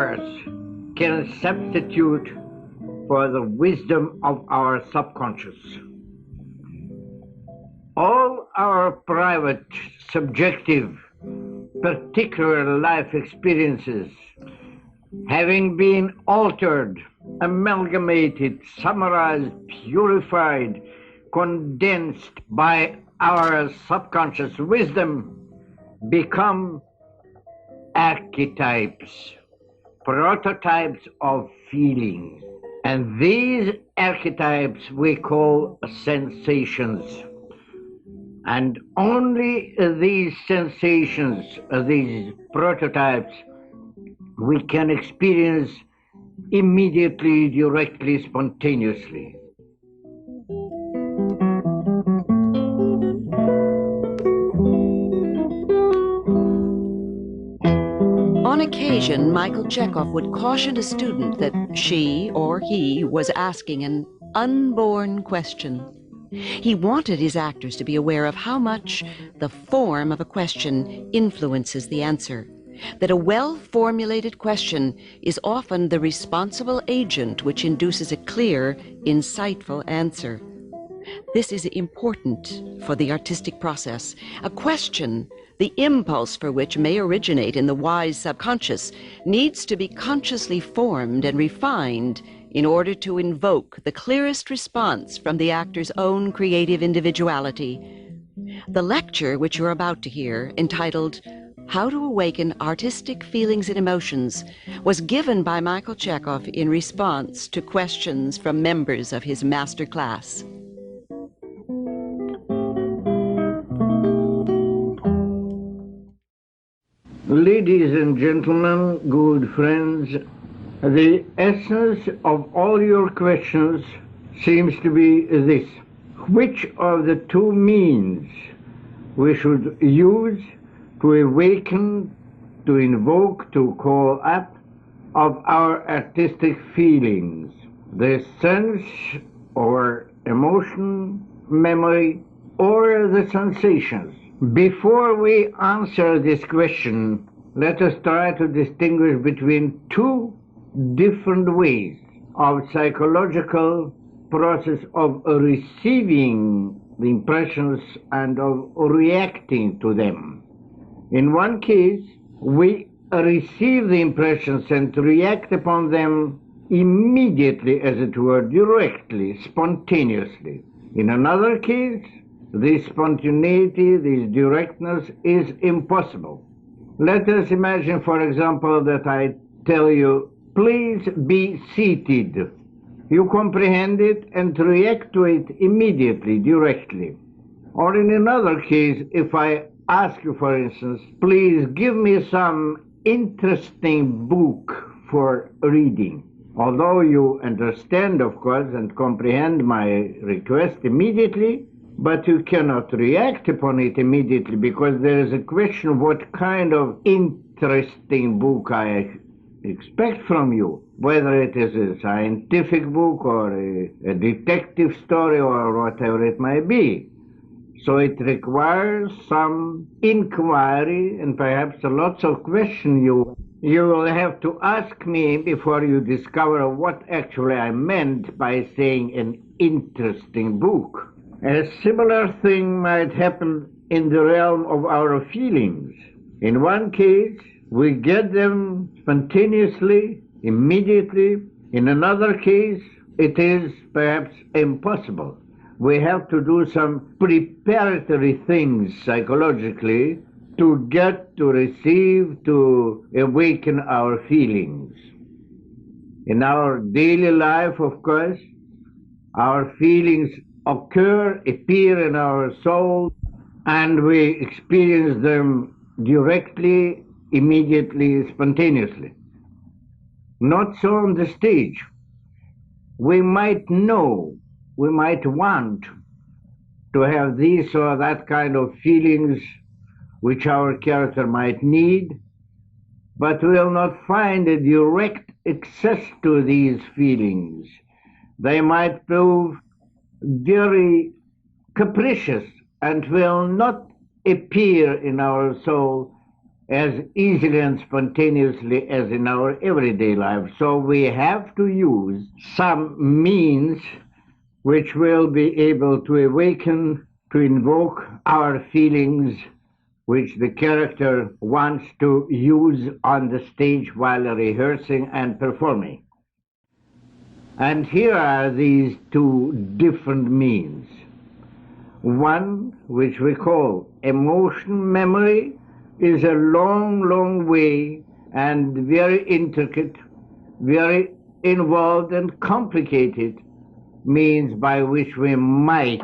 powers can substitute for the wisdom of our subconscious. All our private, subjective, particular life experiences, having been altered, amalgamated, summarized, purified, condensed by our subconscious wisdom, become archetypes, prototypes of feelings. And these archetypes we call sensations. And only these sensations, these prototypes, we can experience immediately, directly, spontaneously. On occasion, Michael Chejov would caution a student that she or he was asking an unborn question. He wanted his actors to be aware of how much the form of a question influences the answer, that a well-formulated question is often the responsible agent which induces a clear, insightful answer. This is important for the artistic process. A question, the impulse for which may originate in the wise subconscious, needs to be consciously formed and refined in order to invoke the clearest response from the actor's own creative individuality. The lecture which you're about to hear, entitled How to Awaken Artistic Feelings and Emotions, was given by Michael Chejov in response to questions from members of his master class. Ladies and gentlemen, good friends, the essence of all your questions seems to be this: which of the two means we should use to awaken, to invoke, to call up of our artistic feelings, the sense or emotion, memory, or the sensations? Before we answer this question, let us try to distinguish between two different ways of psychological process of receiving the impressions and of reacting to them. In one case, we receive the impressions and react upon them immediately, as it were, directly, spontaneously. In another case, this spontaneity, this directness is impossible. Let us imagine, for example, that I tell you, please be seated. You comprehend it and react to it immediately, directly. Or in another case, if I ask you, for instance, please give me some interesting book for reading. Although you understand, of course, and comprehend my request immediately, but you cannot react upon it immediately because there is a question of what kind of interesting book I expect from you, whether it is a scientific book or a detective story or whatever it may be. So it requires some inquiry and perhaps lots of questions you will have to ask me before you discover what actually I meant by saying an interesting book. A similar thing might happen in the realm of our feelings. In one case, we get them spontaneously, immediately. In another case, it is perhaps impossible. We have to do some preparatory things psychologically to get, to receive, to awaken our feelings. In our daily life, of course, our feelings appear in our soul, and we experience them directly, immediately, spontaneously. Not so on the stage. We might know, we might want to have this or that kind of feelings which our character might need, but we will not find a direct access to these feelings. They might prove very capricious and will not appear in our soul as easily and spontaneously as in our everyday life. So we have to use some means which will be able to awaken, to invoke our feelings, which the character wants to use on the stage while rehearsing and performing. And here are these two different means. One, which we call emotion memory, is a long, long way and very intricate, very involved and complicated means by which we might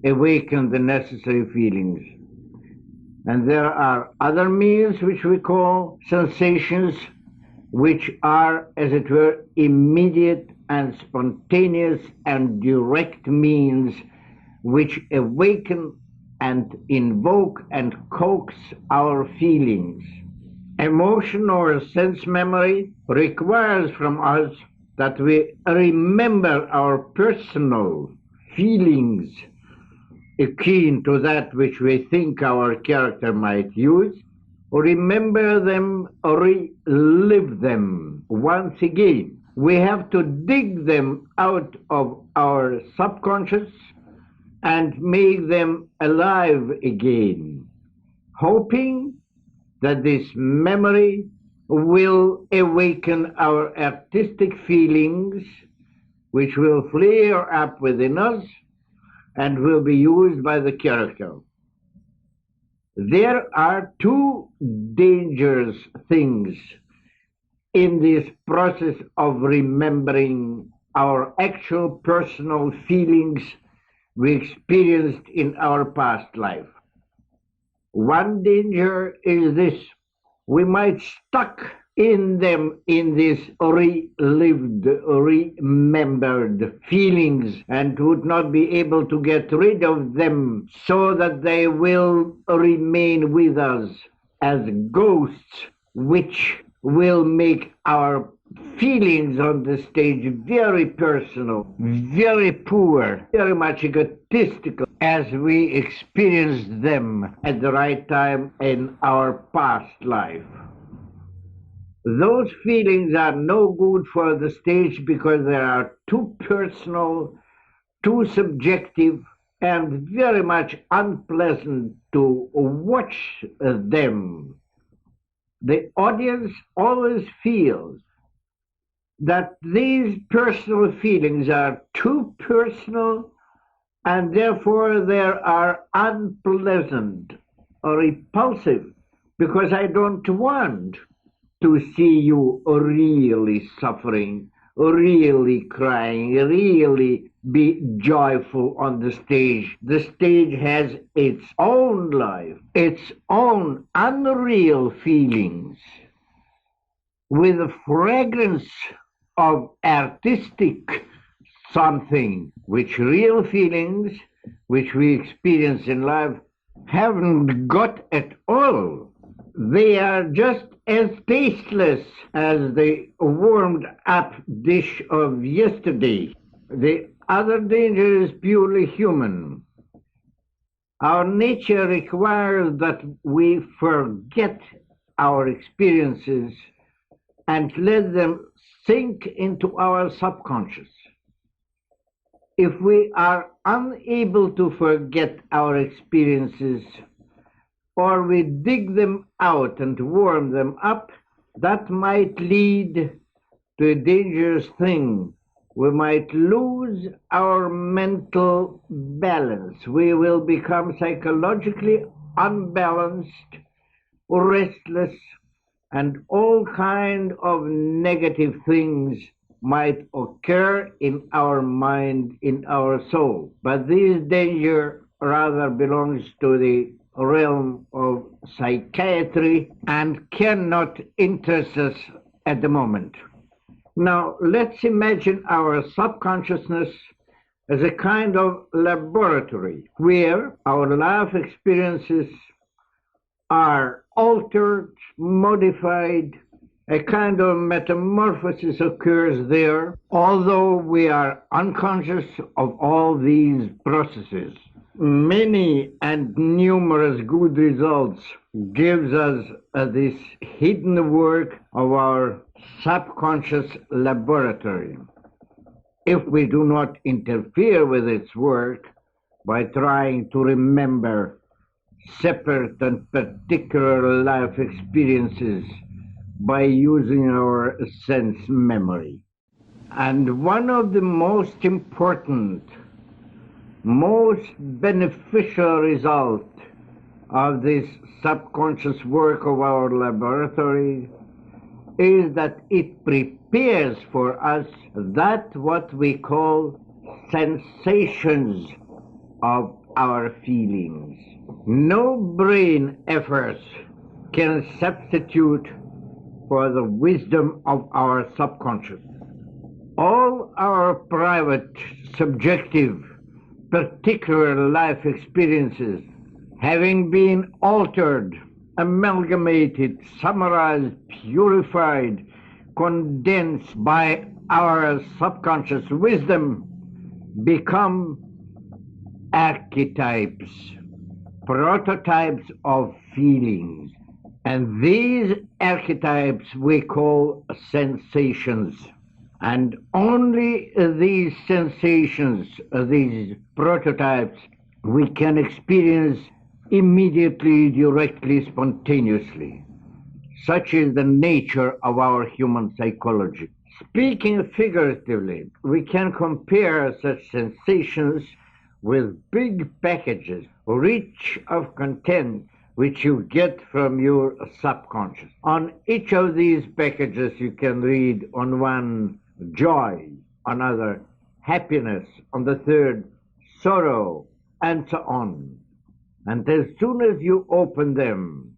awaken the necessary feelings. And there are other means which we call sensations, which are, as it were, immediate and spontaneous and direct means which awaken and invoke and coax our feelings. Emotion or sense memory requires from us that we remember our personal feelings akin to that which we think our character might use, remember them, relive them once again. We have to dig them out of our subconscious and make them alive again, hoping that this memory will awaken our artistic feelings, which will flare up within us and will be used by the character. There are two dangerous things in this process of remembering our actual personal feelings we experienced in our past life. One danger is this: we might stuck in them in this relived, remembered feelings and would not be able to get rid of them, so that they will remain with us as ghosts, which will make our feelings on the stage very personal, very poor, very much egotistical, as we experienced them at the right time in our past life. Those feelings are no good for the stage because they are too personal, too subjective, and very much unpleasant to watch them. The audience always feels that these personal feelings are too personal and therefore they are unpleasant or repulsive, because I don't want to see you really suffering, really crying, really be joyful on the stage. The stage has its own life, its own unreal feelings, with a fragrance of artistic something, which real feelings, which we experience in life, haven't got at all. They are just as tasteless as the warmed up dish of yesterday. The other danger is purely human. Our nature requires that we forget our experiences and let them sink into our subconscious. If we are unable to forget our experiences, or we dig them out and warm them up, that might lead to a dangerous thing. We might lose our mental balance. We will become psychologically unbalanced, restless, and all kind of negative things might occur in our mind, in our soul. But this danger rather belongs to the realm of psychiatry and cannot interest us at the moment. Now, let's imagine our subconsciousness as a kind of laboratory where our life experiences are altered, modified, a kind of metamorphosis occurs there, although we are unconscious of all these processes. Many and numerous good results gives us this hidden work of our subconscious laboratory. If we do not interfere with its work by trying to remember separate and particular life experiences by using our sense memory. And one of the most important, most beneficial results of this subconscious work of our laboratory is that it prepares for us that what we call sensations of our feelings. No brain efforts can substitute for the wisdom of our subconscious. All our private, subjective, particular life experiences, having been altered, amalgamated, summarized, purified, condensed by our subconscious wisdom, become archetypes, prototypes of feelings. And these archetypes we call sensations. And only these sensations, these prototypes, we can experience immediately, directly, spontaneously. Such is the nature of our human psychology. Speaking figuratively, we can compare such sensations with big packages, rich of content, which you get from your subconscious. On each of these packages you can read on one joy, on another happiness, on the third sorrow, and so on. And as soon as you open them,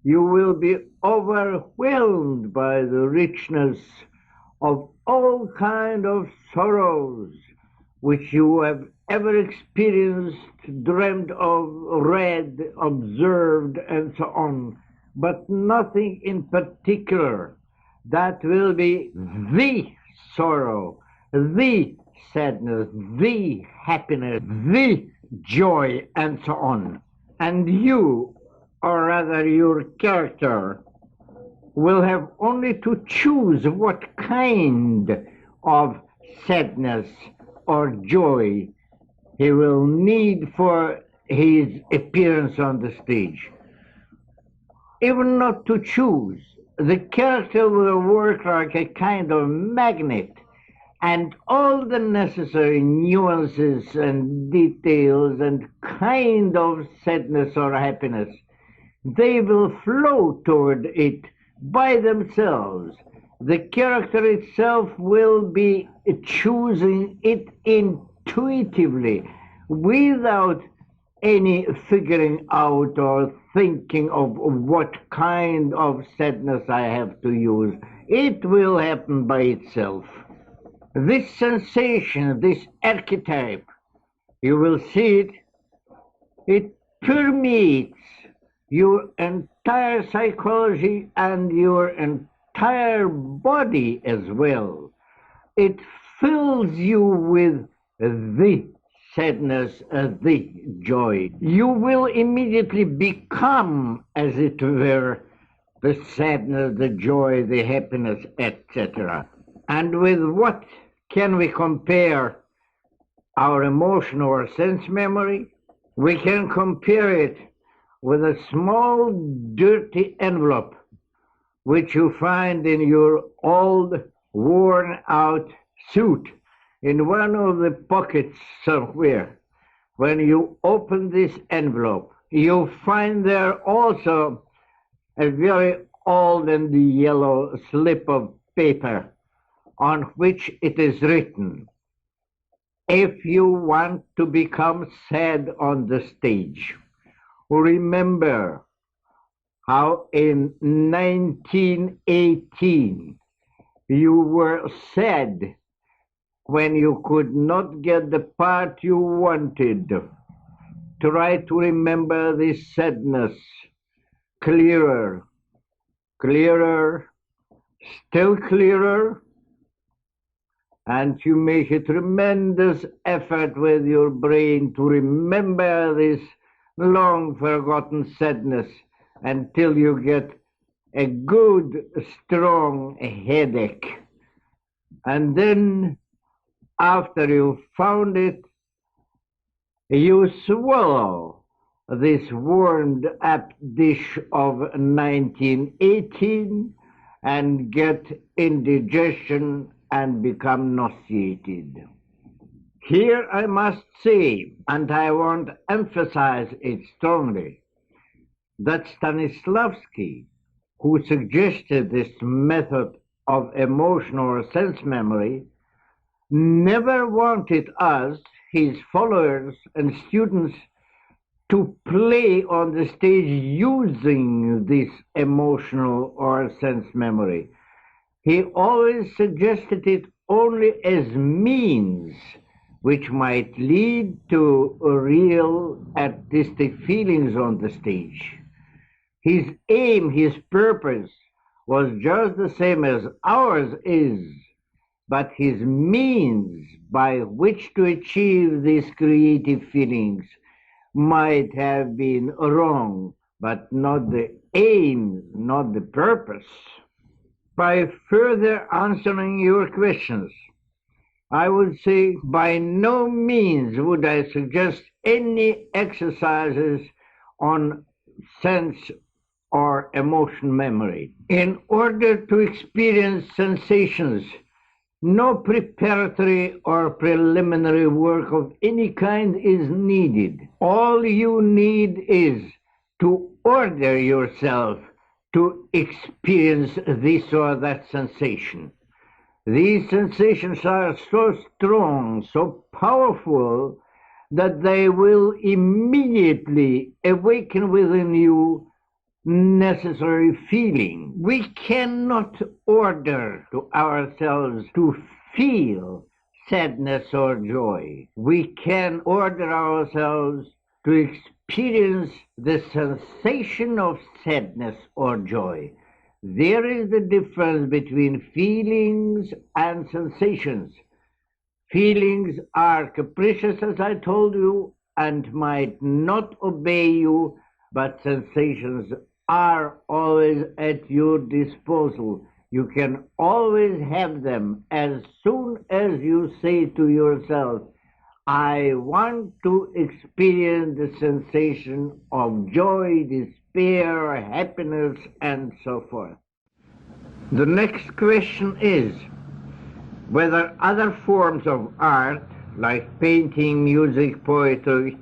you will be overwhelmed by the richness of all kinds of sorrows which you have ever experienced, dreamed of, read, observed, and so on, but nothing in particular that will be the sorrow, the sadness, the happiness, the joy, and so on. And you, or rather your character, will have only to choose what kind of sadness or joy he will need for his appearance on the stage. Even not to choose, the character will work like a kind of magnet, and all the necessary nuances and details and kind of sadness or happiness, they will flow toward it by themselves. The character itself will be choosing it intuitively, without any figuring out or thinking of what kind of sadness I have to use. It will happen by itself. This sensation, this archetype, you will see it, it permeates your entire psychology and your entire body as well. It fills you with the sadness, the joy. You will immediately become, as it were, the sadness, the joy, the happiness, etc. And with what can we compare our emotion or sense memory? We can compare it with a small dirty envelope which you find in your old worn out suit in one of the pockets somewhere. When you open this envelope, you find there also a very old and yellow slip of paper on which it is written, "If you want to become sad on the stage, remember how in 1918 you were sad when you could not get the part you wanted. Try to remember this sadness clearer, clearer, still clearer, and you make a tremendous effort with your brain to remember this long forgotten sadness until you get a good, strong headache. And then, after you found it, you swallow this warmed up dish of 1918 and get indigestion and become nauseated. Here I must say, and I want to emphasize it strongly, that Stanislavski, who suggested this method of emotional or sense memory, never wanted us, his followers and students, to play on the stage using this emotional or sense memory. He always suggested it only as means which might lead to real artistic feelings on the stage. His aim, his purpose was just the same as ours is, but his means by which to achieve these creative feelings might have been wrong, but not the aim, not the purpose. By further answering your questions, I would say by no means would I suggest any exercises on sense or emotion memory. In order to experience sensations, no preparatory or preliminary work of any kind is needed. All you need is to order yourself to experience this or that sensation. These sensations are so strong, so powerful, that they will immediately awaken within you necessary feeling. We cannot order to ourselves to feel sadness or joy. We can order ourselves to experience the sensation of sadness or joy. There is the difference between feelings and sensations. Feelings are capricious, as I told you, and might not obey you, but sensations are always at your disposal. You can always have them as soon as you say to yourself, I want to experience the sensation of joy, despair, happiness, and so forth. The next question is whether other forms of art, like painting, music, poetry,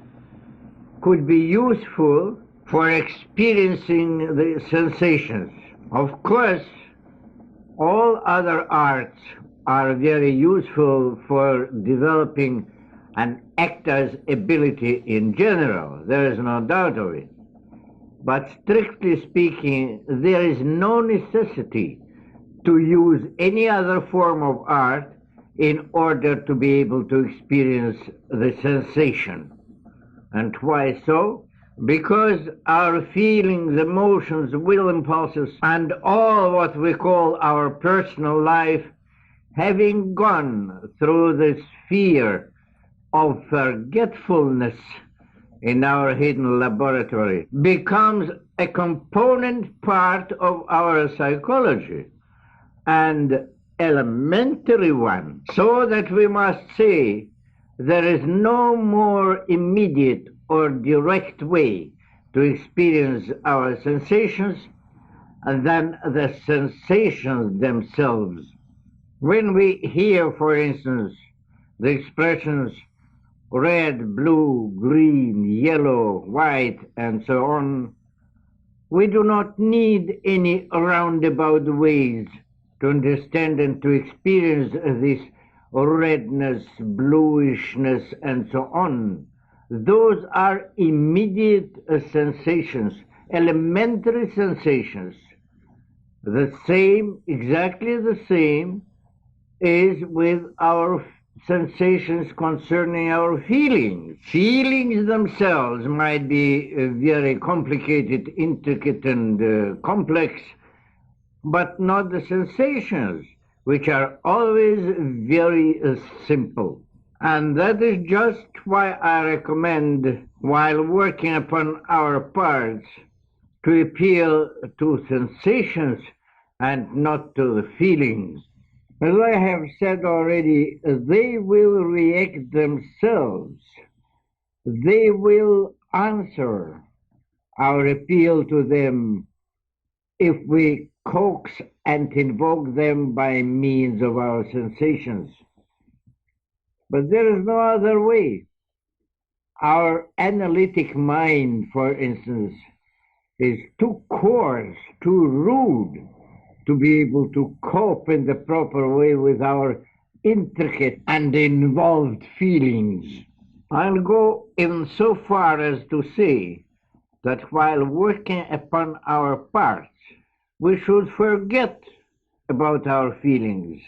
could be useful for experiencing the sensations. Of course, all other arts are very useful for developing an actor's ability in general. There is no doubt of it. But strictly speaking, there is no necessity to use any other form of art in order to be able to experience the sensation. And why so? Because our feelings, emotions, will impulses, and all what we call our personal life, having gone through the sphere of forgetfulness in our hidden laboratory, becomes a component part of our psychology, and elementary one, so that we must say there is no more immediate or direct way to experience our sensations than the sensations themselves. When we hear, for instance, the expressions red, blue, green, yellow, white, and so on, we do not need any roundabout ways to understand and to experience this redness, bluishness, and so on. Those are immediate sensations, elementary sensations. The same, exactly the same, is with our sensations concerning our feelings. Feelings themselves might be very complicated, intricate, and complex, but not the sensations, which are always very simple. And that is just why I recommend, while working upon our parts, to appeal to sensations and not to the feelings. As I have said already, they will react themselves. They will answer our appeal to them if we coax and invoke them by means of our sensations. But there is no other way. Our analytic mind, for instance, is too coarse, too rude to be able to cope in the proper way with our intricate and involved feelings. I'll go even so far as to say that while working upon our parts, we should forget about our feelings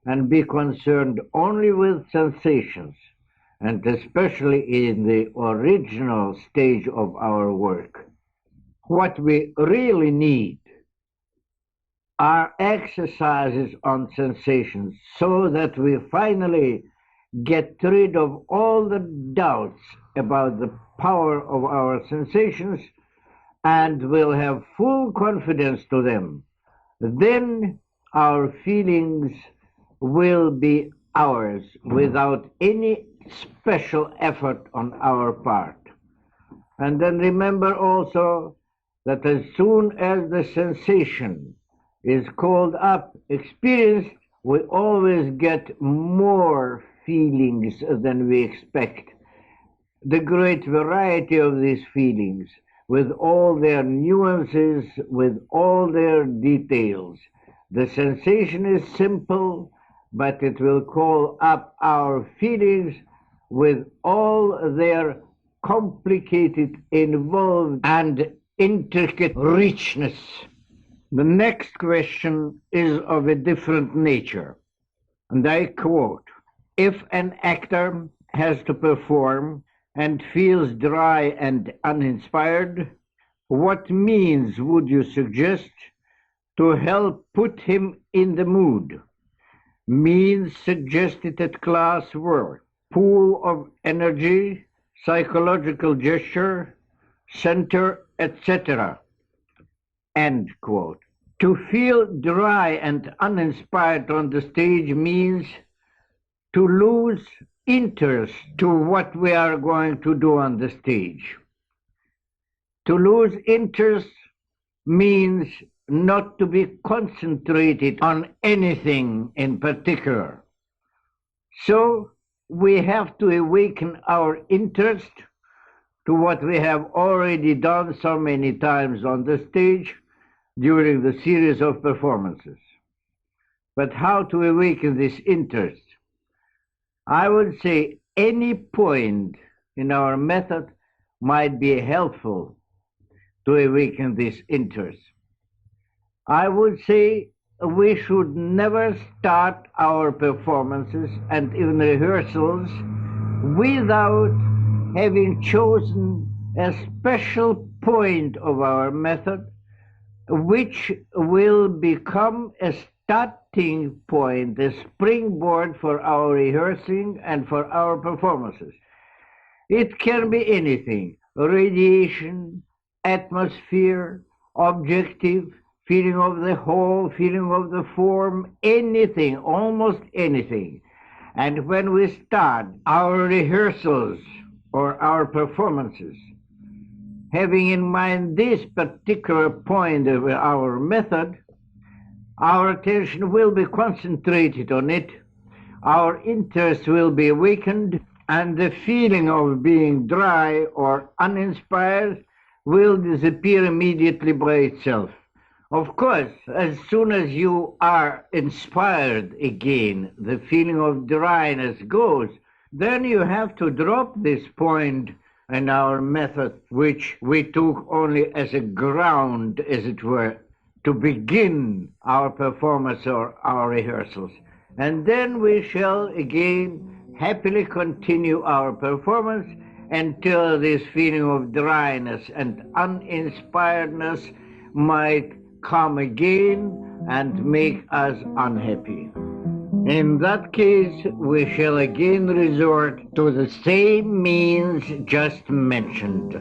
and be concerned only with sensations, and especially in the original stage of our work. What we really need are exercises on sensations so that we finally get rid of all the doubts about the power of our sensations and will have full confidence to them. Then our feelings will be ours without any special effort on our part. And then remember also that as soon as the sensation is called up, experienced, we always get more feelings than we expect. The great variety of these feelings, with all their nuances, with all their details. The sensation is simple, but it will call up our feelings with all their complicated, involved, and intricate richness. The next question is of a different nature, and I quote, "If an actor has to perform and feels dry and uninspired, what means would you suggest to help put him in the mood?" Means suggested at class were pool of energy, psychological gesture, center, etc. End quote. To feel dry and uninspired on the stage means to lose interest to what we are going to do on the stage. To lose interest means not to be concentrated on anything in particular. So we have to awaken our interest to what we have already done so many times on the stage during the series of performances. But how to awaken this interest? I would say any point in our method might be helpful to awaken this interest. I would say we should never start our performances and even rehearsals without having chosen a special point of our method which will become a starting point, a springboard for our rehearsing and for our performances. It can be anything: radiation, atmosphere, objective, feeling of the whole, feeling of the form, anything, almost anything. And when we start our rehearsals or our performances, having in mind this particular point of our method, our attention will be concentrated on it, our interest will be awakened, and the feeling of being dry or uninspired will disappear immediately by itself. Of course, as soon as you are inspired again, the feeling of dryness goes, then you have to drop this point in our method, which we took only as a ground, as it were, to begin our performance or our rehearsals. And then we shall again happily continue our performance until this feeling of dryness and uninspiredness might come again and make us unhappy. In that case, we shall again resort to the same means just mentioned.